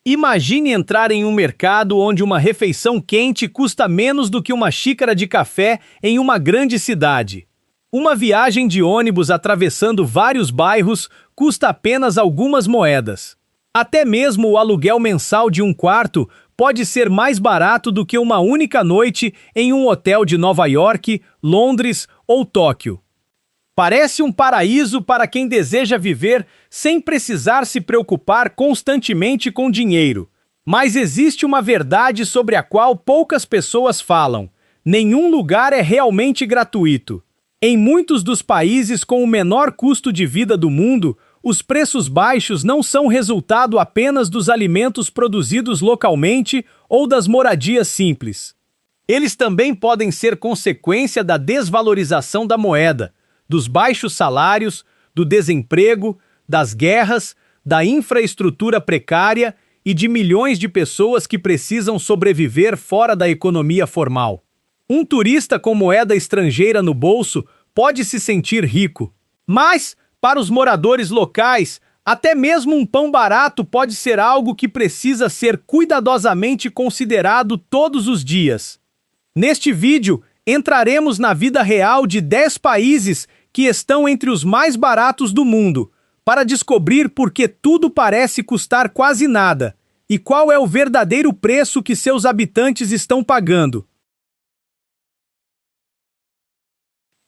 Imagine entrar em um mercado onde uma refeição quente custa menos do que uma xícara de café em uma grande cidade. Uma viagem de ônibus atravessando vários bairros custa apenas algumas moedas. Até mesmo o aluguel mensal de um quarto pode ser mais barato do que uma única noite em um hotel de Nova York, Londres ou Tóquio. Parece um paraíso para quem deseja viver sem precisar se preocupar constantemente com dinheiro. Mas existe uma verdade sobre a qual poucas pessoas falam: nenhum lugar é realmente gratuito. Em muitos dos países com o menor custo de vida do mundo, os preços baixos não são resultado apenas dos alimentos produzidos localmente ou das moradias simples. Eles também podem ser consequência da desvalorização da moeda, dos baixos salários, do desemprego, das guerras, da infraestrutura precária e de milhões de pessoas que precisam sobreviver fora da economia formal. Um turista com moeda estrangeira no bolso pode se sentir rico, mas, para os moradores locais, até mesmo um pão barato pode ser algo que precisa ser cuidadosamente considerado todos os dias. Neste vídeo, entraremos na vida real de 10 países que estão entre os mais baratos do mundo, para descobrir por que tudo parece custar quase nada e qual é o verdadeiro preço que seus habitantes estão pagando.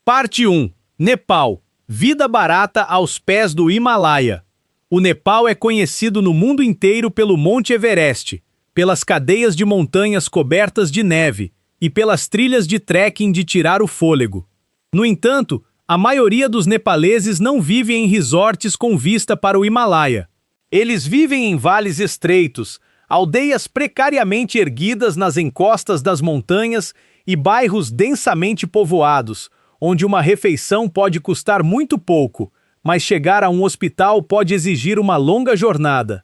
Parte 1. Nepal. Vida barata aos pés do Himalaia. O Nepal é conhecido no mundo inteiro pelo Monte Everest, pelas cadeias de montanhas cobertas de neve e pelas trilhas de trekking de tirar o fôlego. No entanto, a maioria dos nepaleses não vive em resorts com vista para o Himalaia. Eles vivem em vales estreitos, aldeias precariamente erguidas nas encostas das montanhas e bairros densamente povoados, onde uma refeição pode custar muito pouco, mas chegar a um hospital pode exigir uma longa jornada.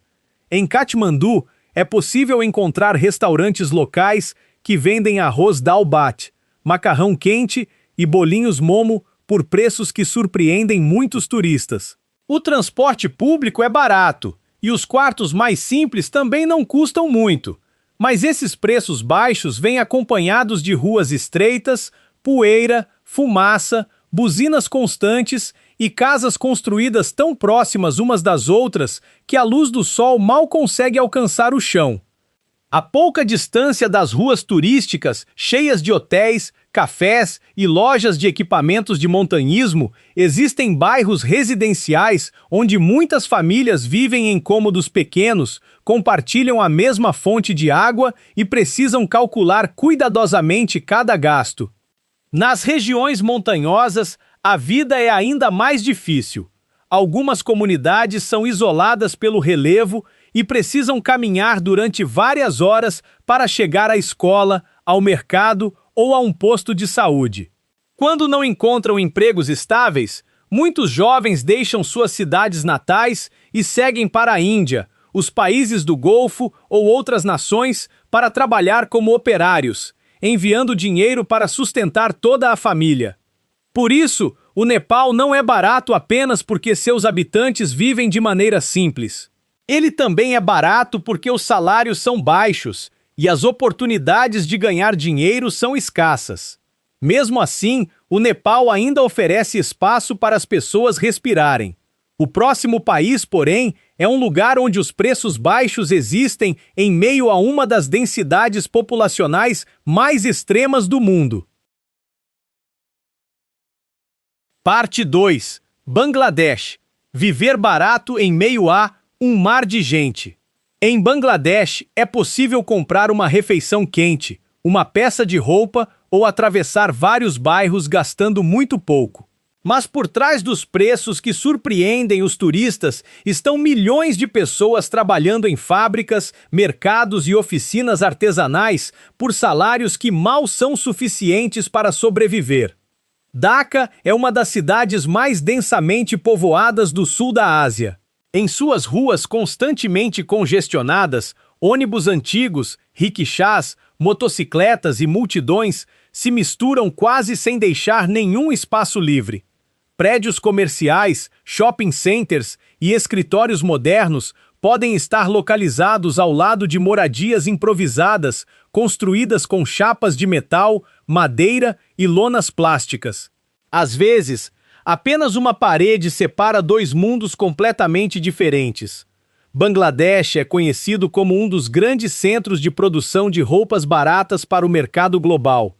Em Katmandu, é possível encontrar restaurantes locais que vendem arroz dal bhat, macarrão quente e bolinhos momo por preços que surpreendem muitos turistas. O transporte público é barato e os quartos mais simples também não custam muito, mas esses preços baixos vêm acompanhados de ruas estreitas, poeira, fumaça, buzinas constantes e casas construídas tão próximas umas das outras que a luz do sol mal consegue alcançar o chão. A pouca distância das ruas turísticas, cheias de hotéis, cafés e lojas de equipamentos de montanhismo, existem bairros residenciais onde muitas famílias vivem em cômodos pequenos, compartilham a mesma fonte de água e precisam calcular cuidadosamente cada gasto. Nas regiões montanhosas, a vida é ainda mais difícil. Algumas comunidades são isoladas pelo relevo e precisam caminhar durante várias horas para chegar à escola, ao mercado ou a um posto de saúde. Quando não encontram empregos estáveis, muitos jovens deixam suas cidades natais e seguem para a Índia, os países do Golfo ou outras nações para trabalhar como operários, enviando dinheiro para sustentar toda a família. Por isso, o Nepal não é barato apenas porque seus habitantes vivem de maneira simples. Ele também é barato porque os salários são baixos e as oportunidades de ganhar dinheiro são escassas. Mesmo assim, o Nepal ainda oferece espaço para as pessoas respirarem. O próximo país, porém, é um lugar onde os preços baixos existem em meio a uma das densidades populacionais mais extremas do mundo. Parte 2. Bangladesh. Viver barato em meio a um mar de gente. Em Bangladesh, é possível comprar uma refeição quente, uma peça de roupa ou atravessar vários bairros gastando muito pouco. Mas por trás dos preços que surpreendem os turistas estão milhões de pessoas trabalhando em fábricas, mercados e oficinas artesanais por salários que mal são suficientes para sobreviver. Dhaka é uma das cidades mais densamente povoadas do sul da Ásia. Em suas ruas constantemente congestionadas, ônibus antigos, rickshaws, motocicletas e multidões se misturam quase sem deixar nenhum espaço livre. Prédios comerciais, shopping centers e escritórios modernos podem estar localizados ao lado de moradias improvisadas, construídas com chapas de metal, madeira e lonas plásticas. Às vezes, apenas uma parede separa dois mundos completamente diferentes. Bangladesh é conhecido como um dos grandes centros de produção de roupas baratas para o mercado global.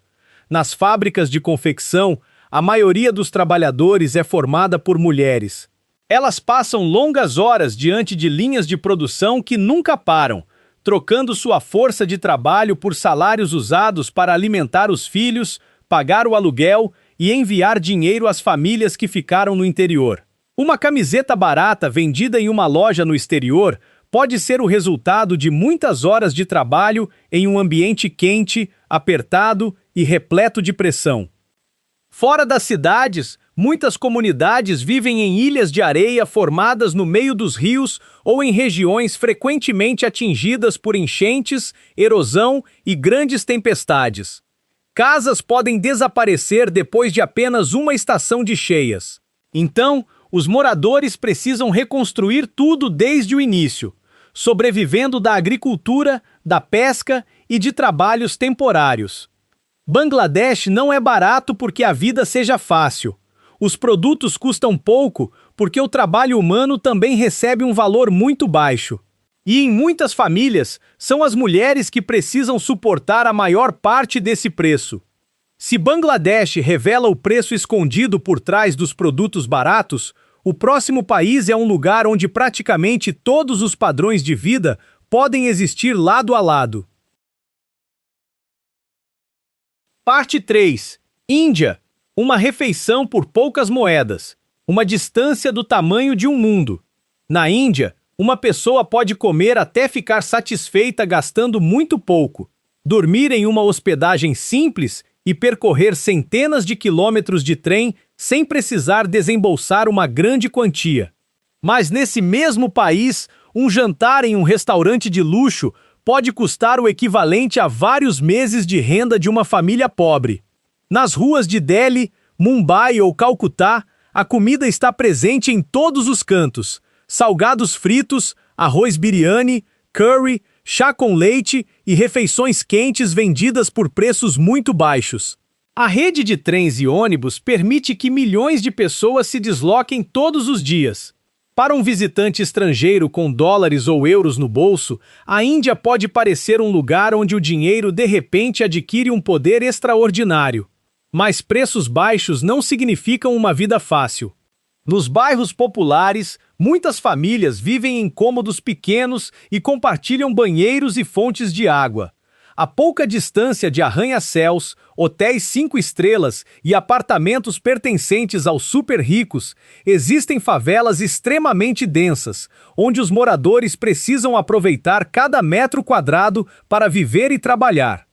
Nas fábricas de confecção, a maioria dos trabalhadores é formada por mulheres. Elas passam longas horas diante de linhas de produção que nunca param, trocando sua força de trabalho por salários usados para alimentar os filhos, pagar o aluguel e enviar dinheiro às famílias que ficaram no interior. Uma camiseta barata vendida em uma loja no exterior pode ser o resultado de muitas horas de trabalho em um ambiente quente, apertado e repleto de pressão. Fora das cidades, muitas comunidades vivem em ilhas de areia formadas no meio dos rios ou em regiões frequentemente atingidas por enchentes, erosão e grandes tempestades. Casas podem desaparecer depois de apenas uma estação de cheias. Então, os moradores precisam reconstruir tudo desde o início, sobrevivendo da agricultura, da pesca e de trabalhos temporários. Bangladesh não é barato porque a vida seja fácil. Os produtos custam pouco porque o trabalho humano também recebe um valor muito baixo. E em muitas famílias, são as mulheres que precisam suportar a maior parte desse preço. Se Bangladesh revela o preço escondido por trás dos produtos baratos, o próximo país é um lugar onde praticamente todos os padrões de vida podem existir lado a lado. Parte 3. Índia. Uma refeição por poucas moedas. Uma distância do tamanho de um mundo. Na Índia, uma pessoa pode comer até ficar satisfeita gastando muito pouco, dormir em uma hospedagem simples e percorrer centenas de quilômetros de trem sem precisar desembolsar uma grande quantia. Mas nesse mesmo país, um jantar em um restaurante de luxo pode custar o equivalente a vários meses de renda de uma família pobre. Nas ruas de Delhi, Mumbai ou Calcutá, a comida está presente em todos os cantos. Salgados fritos, arroz biryani, curry, chá com leite e refeições quentes vendidas por preços muito baixos. A rede de trens e ônibus permite que milhões de pessoas se desloquem todos os dias. Para um visitante estrangeiro com dólares ou euros no bolso, a Índia pode parecer um lugar onde o dinheiro de repente adquire um poder extraordinário. Mas preços baixos não significam uma vida fácil. Nos bairros populares, muitas famílias vivem em cômodos pequenos e compartilham banheiros e fontes de água. A pouca distância de arranha-céus, hotéis 5 estrelas e apartamentos pertencentes aos super ricos, existem favelas extremamente densas, onde os moradores precisam aproveitar cada metro quadrado para viver e trabalhar.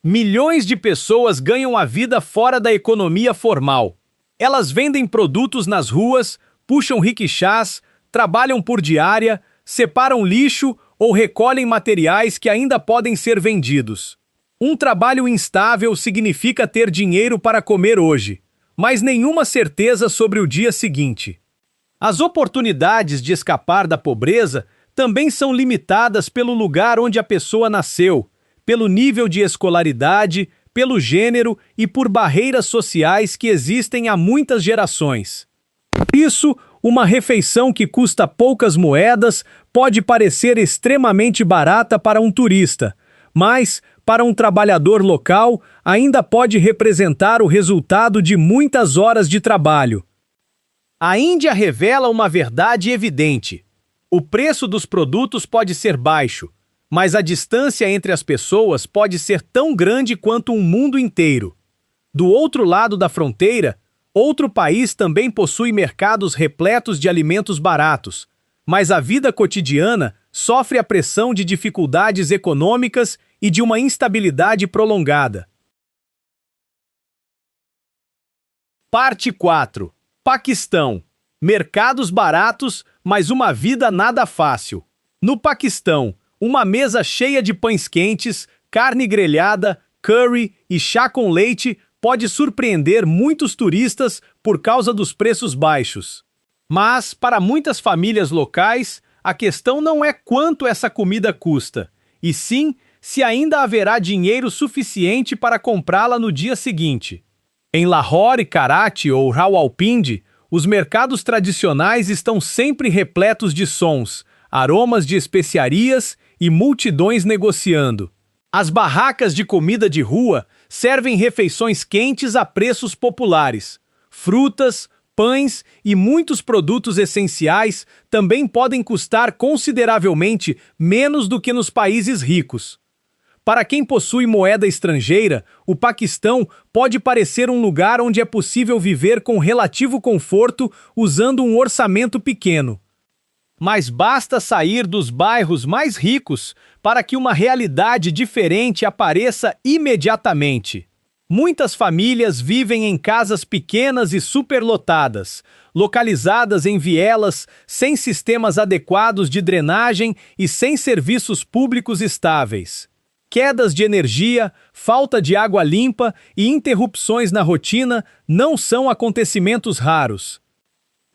Milhões de pessoas ganham a vida fora da economia formal. Elas vendem produtos nas ruas, puxam riquixás, trabalham por diária, separam lixo ou recolhem materiais que ainda podem ser vendidos. Um trabalho instável significa ter dinheiro para comer hoje, mas nenhuma certeza sobre o dia seguinte. As oportunidades de escapar da pobreza também são limitadas pelo lugar onde a pessoa nasceu, pelo nível de escolaridade, pelo gênero e por barreiras sociais que existem há muitas gerações. Por isso, uma refeição que custa poucas moedas pode parecer extremamente barata para um turista, mas, para um trabalhador local, ainda pode representar o resultado de muitas horas de trabalho. A Índia revela uma verdade evidente. O preço dos produtos pode ser baixo, mas a distância entre as pessoas pode ser tão grande quanto um mundo inteiro. Do outro lado da fronteira, outro país também possui mercados repletos de alimentos baratos, mas a vida cotidiana sofre a pressão de dificuldades econômicas e de uma instabilidade prolongada. Parte 4. Paquistão. Mercados baratos, mas uma vida nada fácil. No Paquistão, uma mesa cheia de pães quentes, carne grelhada, curry e chá com leite pode surpreender muitos turistas por causa dos preços baixos. Mas, para muitas famílias locais, A questão não é quanto essa comida custa, e sim se ainda haverá dinheiro suficiente para comprá-la no dia seguinte. Em Lahore, Karachi ou Rawalpindi, os mercados tradicionais estão sempre repletos de sons, aromas de especiarias e multidões negociando. As barracas de comida de rua servem refeições quentes a preços populares. Frutas, pães e muitos produtos essenciais também podem custar consideravelmente menos do que nos países ricos. Para quem possui moeda estrangeira, o Paquistão pode parecer um lugar onde é possível viver com relativo conforto usando um orçamento pequeno. Mas basta sair dos bairros mais ricos para que uma realidade diferente apareça imediatamente. Muitas famílias vivem em casas pequenas e superlotadas, localizadas em vielas, sem sistemas adequados de drenagem e sem serviços públicos estáveis. Quedas de energia, falta de água limpa e interrupções na rotina não são acontecimentos raros.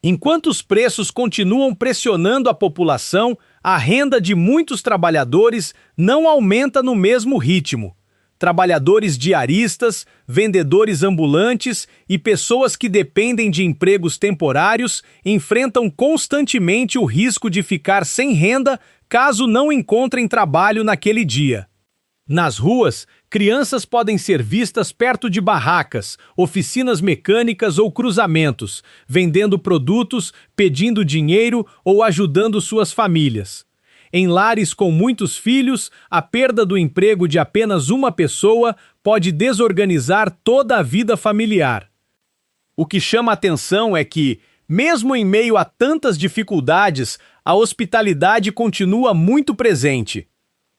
Enquanto os preços continuam pressionando a população, a renda de muitos trabalhadores não aumenta no mesmo ritmo. Trabalhadores diaristas, vendedores ambulantes e pessoas que dependem de empregos temporários enfrentam constantemente o risco de ficar sem renda caso não encontrem trabalho naquele dia. Nas ruas, crianças podem ser vistas perto de barracas, oficinas mecânicas ou cruzamentos, vendendo produtos, pedindo dinheiro ou ajudando suas famílias. Em lares com muitos filhos, a perda do emprego de apenas uma pessoa pode desorganizar toda a vida familiar. O que chama a atenção é que, mesmo em meio a tantas dificuldades, a hospitalidade continua muito presente.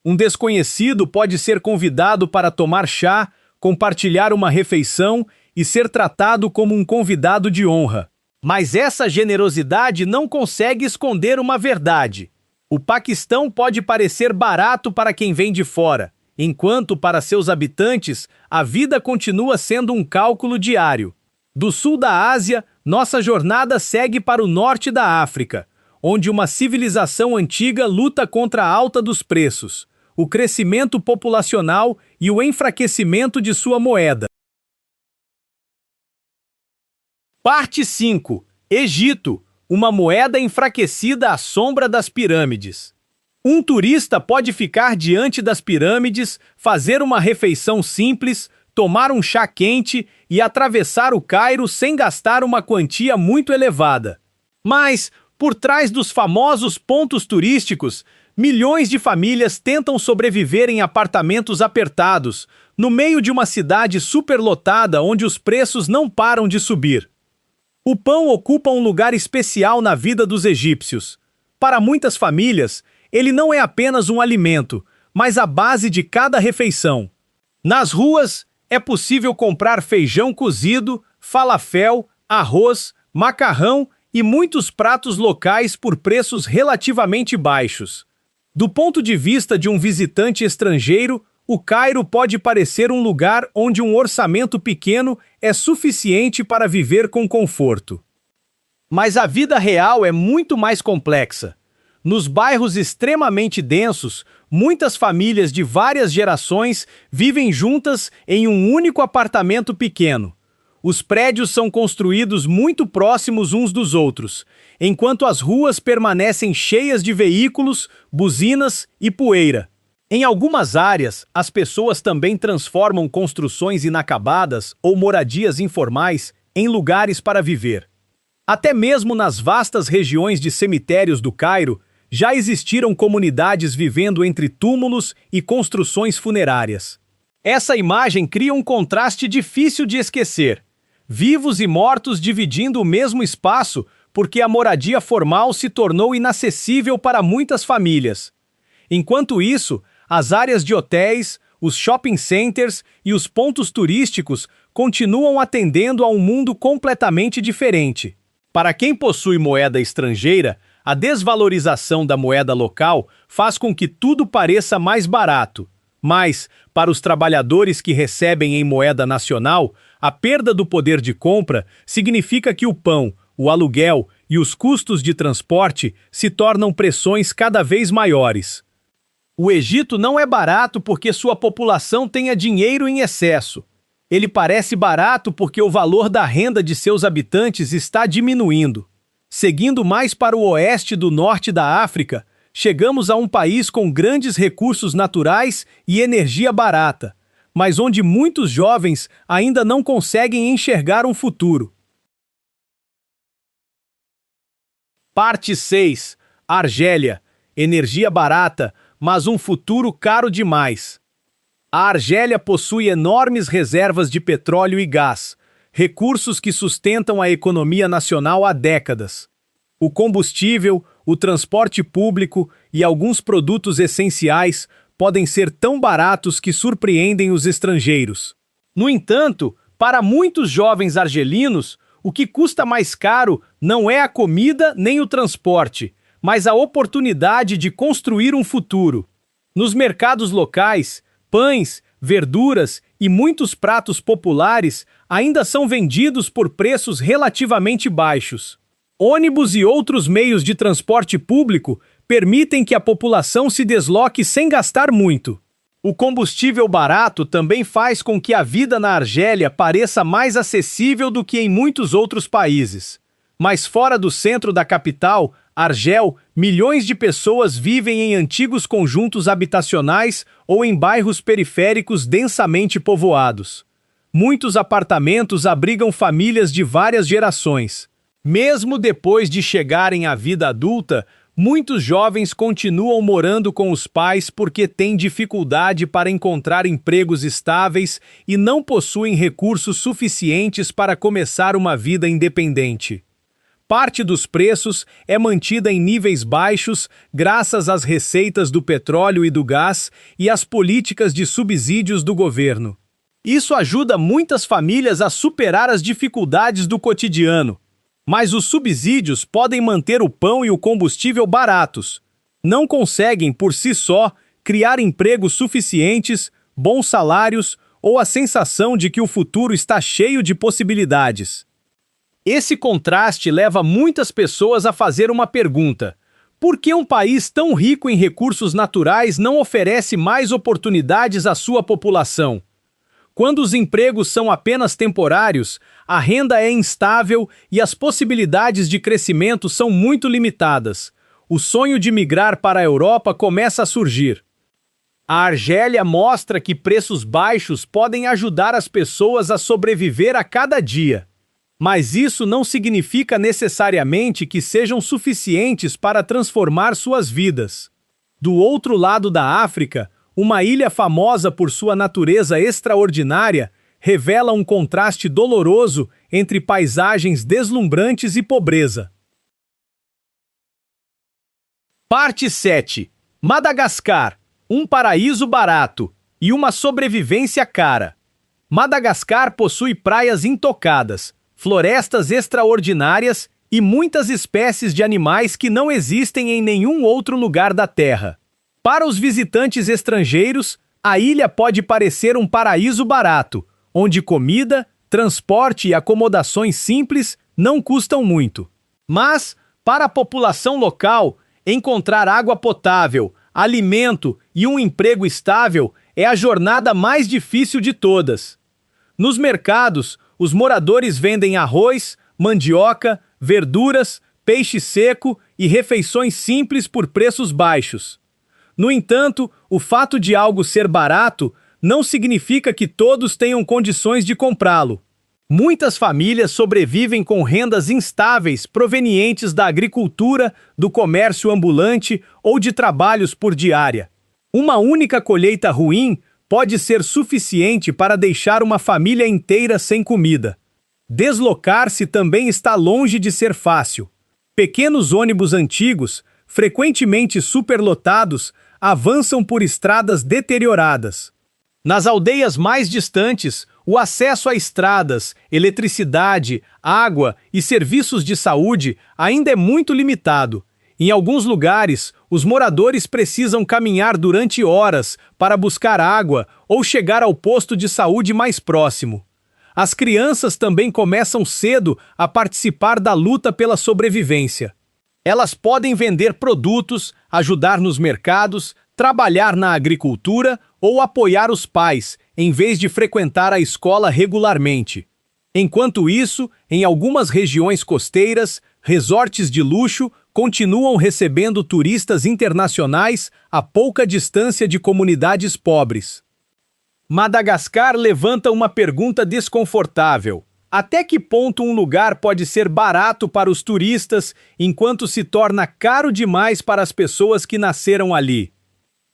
Um desconhecido pode ser convidado para tomar chá, compartilhar uma refeição e ser tratado como um convidado de honra. Mas essa generosidade não consegue esconder uma verdade. O Paquistão pode parecer barato para quem vem de fora, enquanto para seus habitantes a vida continua sendo um cálculo diário. Do sul da Ásia, nossa jornada segue para o norte da África, onde uma civilização antiga luta contra a alta dos preços, o crescimento populacional e o enfraquecimento de sua moeda. Parte 5. Egito, uma moeda enfraquecida à sombra das pirâmides. Um turista pode ficar diante das pirâmides, fazer uma refeição simples, tomar um chá quente e atravessar o Cairo sem gastar uma quantia muito elevada. Mas, por trás dos famosos pontos turísticos, milhões de famílias tentam sobreviver em apartamentos apertados, no meio de uma cidade superlotada onde os preços não param de subir. O pão ocupa um lugar especial na vida dos egípcios. Para muitas famílias, ele não é apenas um alimento, mas a base de cada refeição. Nas ruas, é possível comprar feijão cozido, falafel, arroz, macarrão e muitos pratos locais por preços relativamente baixos. Do ponto de vista de um visitante estrangeiro, o Cairo pode parecer um lugar onde um orçamento pequeno é suficiente para viver com conforto. Mas a vida real é muito mais complexa. Nos bairros extremamente densos, muitas famílias de várias gerações vivem juntas em um único apartamento pequeno. Os prédios são construídos muito próximos uns dos outros, enquanto as ruas permanecem cheias de veículos, buzinas e poeira. Em algumas áreas, as pessoas também transformam construções inacabadas ou moradias informais em lugares para viver. Até mesmo nas vastas regiões de cemitérios do Cairo, já existiram comunidades vivendo entre túmulos e construções funerárias. Essa imagem cria um contraste difícil de esquecer. Vivos e mortos dividindo o mesmo espaço porque a moradia formal se tornou inacessível para muitas famílias. Enquanto isso, as áreas de hotéis, os shopping centers e os pontos turísticos continuam atendendo a um mundo completamente diferente. Para quem possui moeda estrangeira, a desvalorização da moeda local faz com que tudo pareça mais barato. Mas, para os trabalhadores que recebem em moeda nacional, a perda do poder de compra significa que o pão, o aluguel e os custos de transporte se tornam pressões cada vez maiores. O Egito não é barato porque sua população tenha dinheiro em excesso. Ele parece barato porque o valor da renda de seus habitantes está diminuindo. Seguindo mais para o oeste do norte da África, chegamos a um país com grandes recursos naturais e energia barata, mas onde muitos jovens ainda não conseguem enxergar um futuro. Parte 6. Argélia. Energia barata, mas um futuro caro demais. A Argélia possui enormes reservas de petróleo e gás, recursos que sustentam a economia nacional há décadas. O combustível, o transporte público e alguns produtos essenciais podem ser tão baratos que surpreendem os estrangeiros. No entanto, para muitos jovens argelinos, o que custa mais caro não é a comida nem o transporte, mas a oportunidade de construir um futuro. Nos mercados locais, pães, verduras e muitos pratos populares ainda são vendidos por preços relativamente baixos. Ônibus e outros meios de transporte público permitem que a população se desloque sem gastar muito. O combustível barato também faz com que a vida na Argélia pareça mais acessível do que em muitos outros países. Mas fora do centro da capital, Argel, milhões de pessoas vivem em antigos conjuntos habitacionais ou em bairros periféricos densamente povoados. Muitos apartamentos abrigam famílias de várias gerações. Mesmo depois de chegarem à vida adulta, muitos jovens continuam morando com os pais porque têm dificuldade para encontrar empregos estáveis e não possuem recursos suficientes para começar uma vida independente. Parte dos preços é mantida em níveis baixos graças às receitas do petróleo e do gás e às políticas de subsídios do governo. Isso ajuda muitas famílias a superar as dificuldades do cotidiano. Mas os subsídios podem manter o pão e o combustível baratos. Não conseguem, por si só, criar empregos suficientes, bons salários ou a sensação de que o futuro está cheio de possibilidades. Esse contraste leva muitas pessoas a fazer uma pergunta: por que um país tão rico em recursos naturais não oferece mais oportunidades à sua população? Quando os empregos são apenas temporários, a renda é instável e as possibilidades de crescimento são muito limitadas. O sonho de migrar para a Europa começa a surgir. A Argélia mostra que preços baixos podem ajudar as pessoas a sobreviver a cada dia. Mas isso não significa necessariamente que sejam suficientes para transformar suas vidas. Do outro lado da África, uma ilha famosa por sua natureza extraordinária revela um contraste doloroso entre paisagens deslumbrantes e pobreza. Parte 7. Madagascar, um paraíso barato e uma sobrevivência cara. Madagascar possui praias intocadas, florestas extraordinárias e muitas espécies de animais que não existem em nenhum outro lugar da Terra. Para os visitantes estrangeiros, a ilha pode parecer um paraíso barato, onde comida, transporte e acomodações simples não custam muito. Mas, para a população local, encontrar água potável, alimento e um emprego estável é a jornada mais difícil de todas. Nos mercados, os moradores vendem arroz, mandioca, verduras, peixe seco e refeições simples por preços baixos. No entanto, o fato de algo ser barato não significa que todos tenham condições de comprá-lo. Muitas famílias sobrevivem com rendas instáveis provenientes da agricultura, do comércio ambulante ou de trabalhos por diária. Uma única colheita ruim pode ser suficiente para deixar uma família inteira sem comida. Deslocar-se também está longe de ser fácil. Pequenos ônibus antigos, frequentemente superlotados, avançam por estradas deterioradas. Nas aldeias mais distantes, o acesso a estradas, eletricidade, água e serviços de saúde ainda é muito limitado. Em alguns lugares, os moradores precisam caminhar durante horas para buscar água ou chegar ao posto de saúde mais próximo. As crianças também começam cedo a participar da luta pela sobrevivência. Elas podem vender produtos, ajudar nos mercados, trabalhar na agricultura ou apoiar os pais, em vez de frequentar a escola regularmente. Enquanto isso, em algumas regiões costeiras, resorts de luxo continuam recebendo turistas internacionais a pouca distância de comunidades pobres. Madagascar levanta uma pergunta desconfortável. Até que ponto um lugar pode ser barato para os turistas enquanto se torna caro demais para as pessoas que nasceram ali?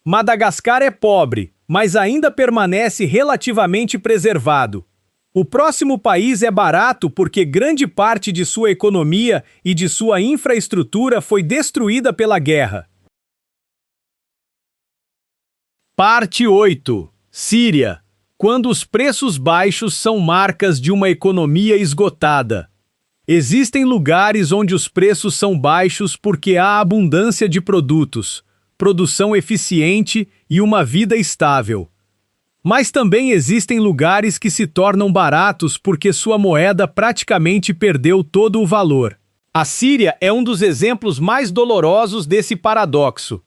Madagascar é pobre, mas ainda permanece relativamente preservado. O próximo país é barato porque grande parte de sua economia e de sua infraestrutura foi destruída pela guerra. Parte 8. Síria. Quando os preços baixos são marcas de uma economia esgotada. Existem lugares onde os preços são baixos porque há abundância de produtos, produção eficiente e uma vida estável. Mas também existem lugares que se tornam baratos porque sua moeda praticamente perdeu todo o valor. A Síria é um dos exemplos mais dolorosos desse paradoxo.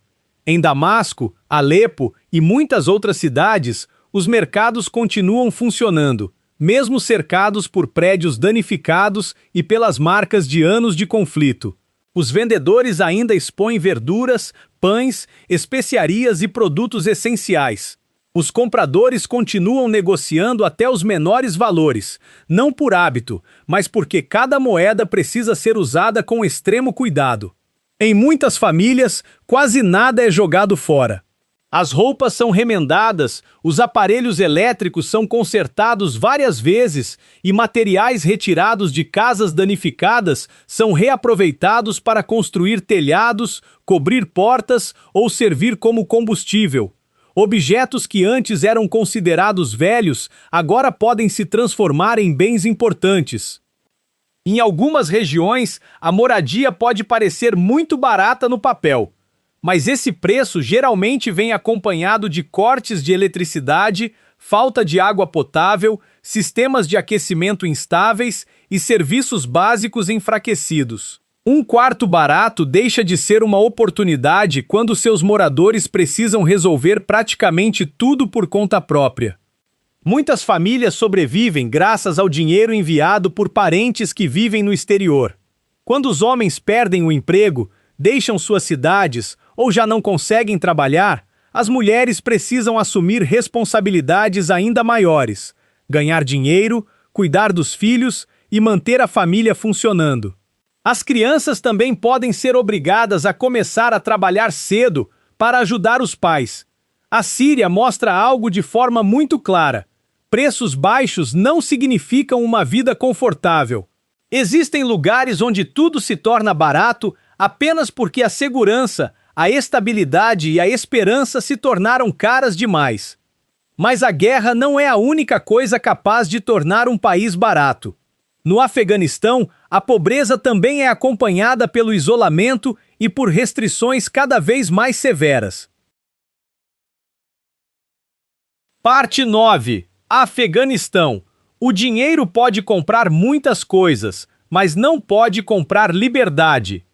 Em Damasco, Alepo e muitas outras cidades, os mercados continuam funcionando, mesmo cercados por prédios danificados e pelas marcas de anos de conflito. Os vendedores ainda expõem verduras, pães, especiarias e produtos essenciais. Os compradores continuam negociando até os menores valores, não por hábito, mas porque cada moeda precisa ser usada com extremo cuidado. Em muitas famílias, quase nada é jogado fora. As roupas são remendadas, os aparelhos elétricos são consertados várias vezes e materiais retirados de casas danificadas são reaproveitados para construir telhados, cobrir portas ou servir como combustível. Objetos que antes eram considerados velhos agora podem se transformar em bens importantes. Em algumas regiões, a moradia pode parecer muito barata no papel, mas esse preço geralmente vem acompanhado de cortes de eletricidade, falta de água potável, sistemas de aquecimento instáveis e serviços básicos enfraquecidos. Um quarto barato deixa de ser uma oportunidade quando seus moradores precisam resolver praticamente tudo por conta própria. Muitas famílias sobrevivem graças ao dinheiro enviado por parentes que vivem no exterior. Quando os homens perdem o emprego, deixam suas cidades ou já não conseguem trabalhar, as mulheres precisam assumir responsabilidades ainda maiores, ganhar dinheiro, cuidar dos filhos e manter a família funcionando. As crianças também podem ser obrigadas a começar a trabalhar cedo para ajudar os pais. A Síria mostra algo de forma muito clara. Preços baixos não significam uma vida confortável. Existem lugares onde tudo se torna barato apenas porque a segurança, a estabilidade e a esperança se tornaram caras demais. Mas a guerra não é a única coisa capaz de tornar um país barato. No Afeganistão, a pobreza também é acompanhada pelo isolamento e por restrições cada vez mais severas. Parte 9. Afeganistão. O dinheiro pode comprar muitas coisas, mas não pode comprar liberdade.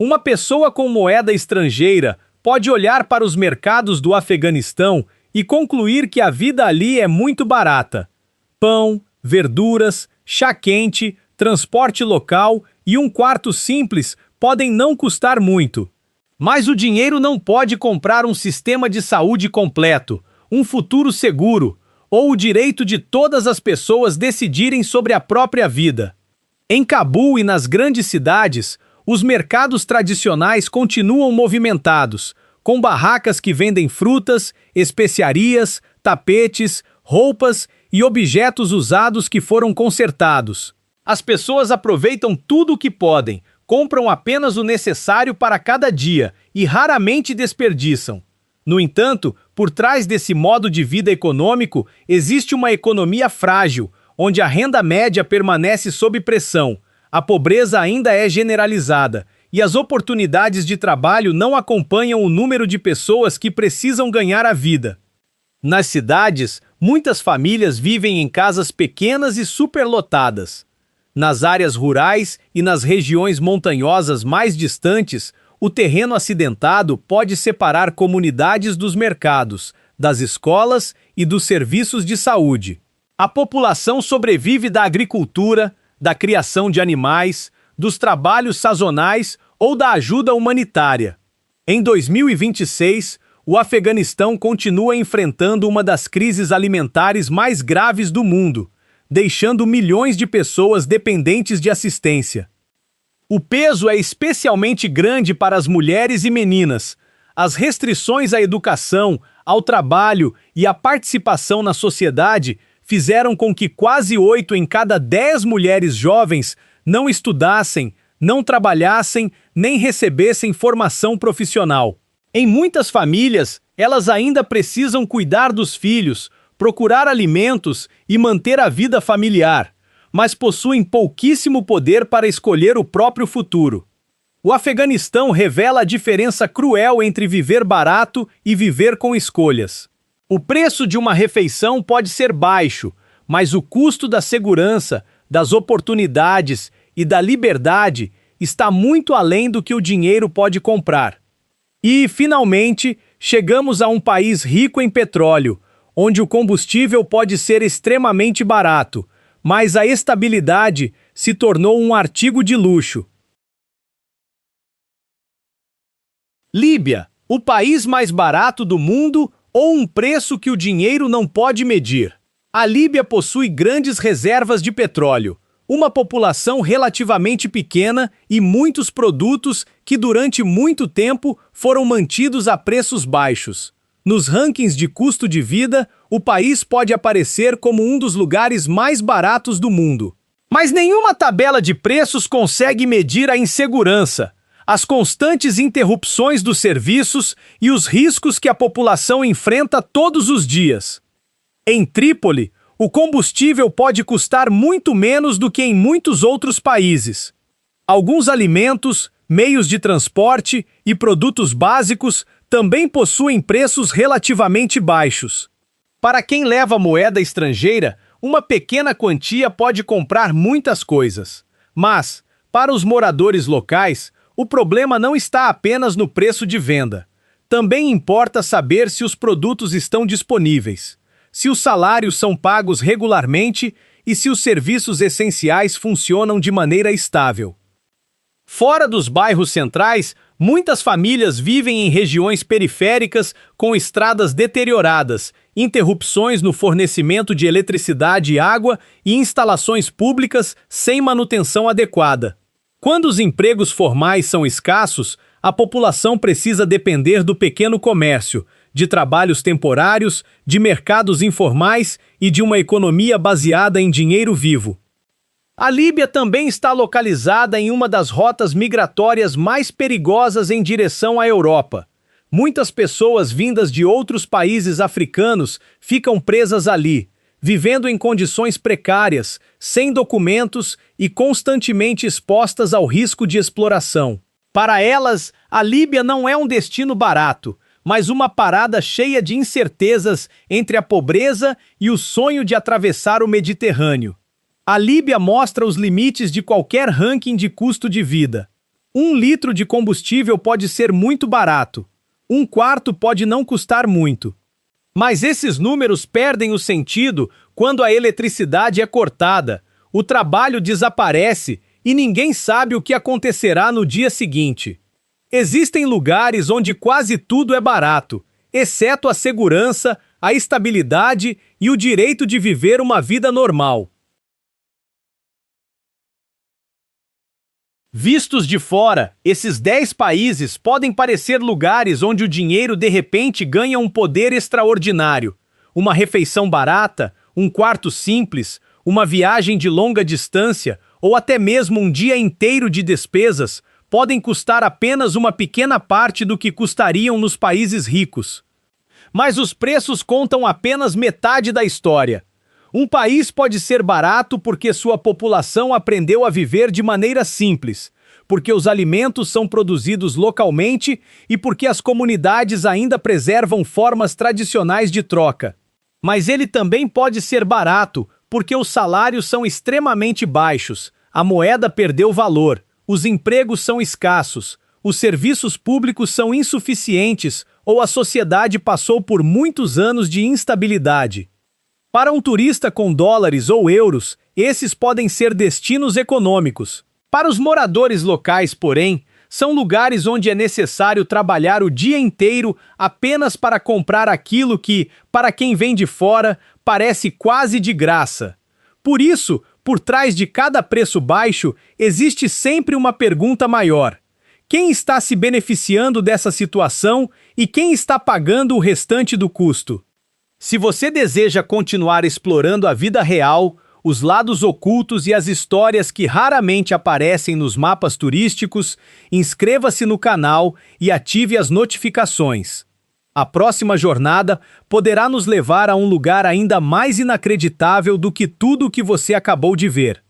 Uma pessoa com moeda estrangeira pode olhar para os mercados do Afeganistão e concluir que a vida ali é muito barata. Pão, verduras, chá quente, transporte local e um quarto simples podem não custar muito. Mas o dinheiro não pode comprar um sistema de saúde completo, um futuro seguro ou o direito de todas as pessoas decidirem sobre a própria vida. Em Cabul e nas grandes cidades, os mercados tradicionais continuam movimentados, com barracas que vendem frutas, especiarias, tapetes, roupas e objetos usados que foram consertados. As pessoas aproveitam tudo o que podem, compram apenas o necessário para cada dia e raramente desperdiçam. No entanto, por trás desse modo de vida econômico, existe uma economia frágil, onde a renda média permanece sob pressão, a pobreza ainda é generalizada e as oportunidades de trabalho não acompanham o número de pessoas que precisam ganhar a vida. Nas cidades, Muitas famílias vivem em casas pequenas e superlotadas. Nas áreas rurais e nas regiões montanhosas mais distantes, o terreno acidentado pode separar comunidades dos mercados, das escolas e dos serviços de saúde. A população sobrevive da agricultura, da criação de animais, dos trabalhos sazonais ou da ajuda humanitária. Em 2026, o Afeganistão continua enfrentando uma das crises alimentares mais graves do mundo, deixando milhões de pessoas dependentes de assistência. O peso é especialmente grande para as mulheres e meninas. As restrições à educação, ao trabalho e à participação na sociedade fizeram com que quase 8 em cada 10 mulheres jovens não estudassem, não trabalhassem, nem recebessem formação profissional. Em muitas famílias, elas ainda precisam cuidar dos filhos, procurar alimentos e manter a vida familiar, mas possuem pouquíssimo poder para escolher o próprio futuro. O Afeganistão revela a diferença cruel entre viver barato e viver com escolhas. O preço de uma refeição pode ser baixo, mas o custo da segurança, das oportunidades e da liberdade está muito além do que o dinheiro pode comprar. E, finalmente, chegamos a um país rico em petróleo, onde o combustível pode ser extremamente barato, mas a estabilidade se tornou um artigo de luxo. Líbia, o país mais barato do mundo ou um preço que o dinheiro não pode medir. A Líbia possui grandes reservas de petróleo, uma população relativamente pequena e muitos produtos que durante muito tempo foram mantidos a preços baixos. Nos rankings de custo de vida, o país pode aparecer como um dos lugares mais baratos do mundo. Mas nenhuma tabela de preços consegue medir a insegurança, as constantes interrupções dos serviços e os riscos que a população enfrenta todos os dias. Em Trípoli, o combustível pode custar muito menos do que em muitos outros países. Alguns alimentos, meios de transporte e produtos básicos também possuem preços relativamente baixos. Para quem leva moeda estrangeira, uma pequena quantia pode comprar muitas coisas. Mas, para os moradores locais, o problema não está apenas no preço de venda. Também importa saber se os produtos estão disponíveis, se os salários são pagos regularmente e se os serviços essenciais funcionam de maneira estável. Fora dos bairros centrais, muitas famílias vivem em regiões periféricas com estradas deterioradas, interrupções no fornecimento de eletricidade e água e instalações públicas sem manutenção adequada. Quando os empregos formais são escassos, a população precisa depender do pequeno comércio, de trabalhos temporários, de mercados informais e de uma economia baseada em dinheiro vivo. A Líbia também está localizada em uma das rotas migratórias mais perigosas em direção à Europa. Muitas pessoas vindas de outros países africanos ficam presas ali, vivendo em condições precárias, sem documentos e constantemente expostas ao risco de exploração. Para elas, a Líbia não é um destino barato, mas uma parada cheia de incertezas entre a pobreza e o sonho de atravessar o Mediterrâneo. A Líbia mostra os limites de qualquer ranking de custo de vida. 1 litro de combustível pode ser muito barato. 1/4 pode não custar muito. Mas esses números perdem o sentido quando a eletricidade é cortada, o trabalho desaparece e ninguém sabe o que acontecerá no dia seguinte. Existem lugares onde quase tudo é barato, exceto a segurança, a estabilidade e o direito de viver uma vida normal. Vistos de fora, esses 10 países podem parecer lugares onde o dinheiro de repente ganha um poder extraordinário. Uma refeição barata, um quarto simples, uma viagem de longa distância ou até mesmo um dia inteiro de despesas podem custar apenas uma pequena parte do que custariam nos países ricos. Mas os preços contam apenas metade da história. Um país pode ser barato porque sua população aprendeu a viver de maneira simples, porque os alimentos são produzidos localmente e porque as comunidades ainda preservam formas tradicionais de troca. Mas ele também pode ser barato, porque os salários são extremamente baixos, a moeda perdeu valor, os empregos são escassos, os serviços públicos são insuficientes ou a sociedade passou por muitos anos de instabilidade. Para um turista com dólares ou euros, esses podem ser destinos econômicos. Para os moradores locais, porém, são lugares onde é necessário trabalhar o dia inteiro apenas para comprar aquilo que, para quem vem de fora, parece quase de graça. Por isso, por trás de cada preço baixo, existe sempre uma pergunta maior: quem está se beneficiando dessa situação e quem está pagando o restante do custo? Se você deseja continuar explorando a vida real, os lados ocultos e as histórias que raramente aparecem nos mapas turísticos, inscreva-se no canal e ative as notificações. A próxima jornada poderá nos levar a um lugar ainda mais inacreditável do que tudo o que você acabou de ver.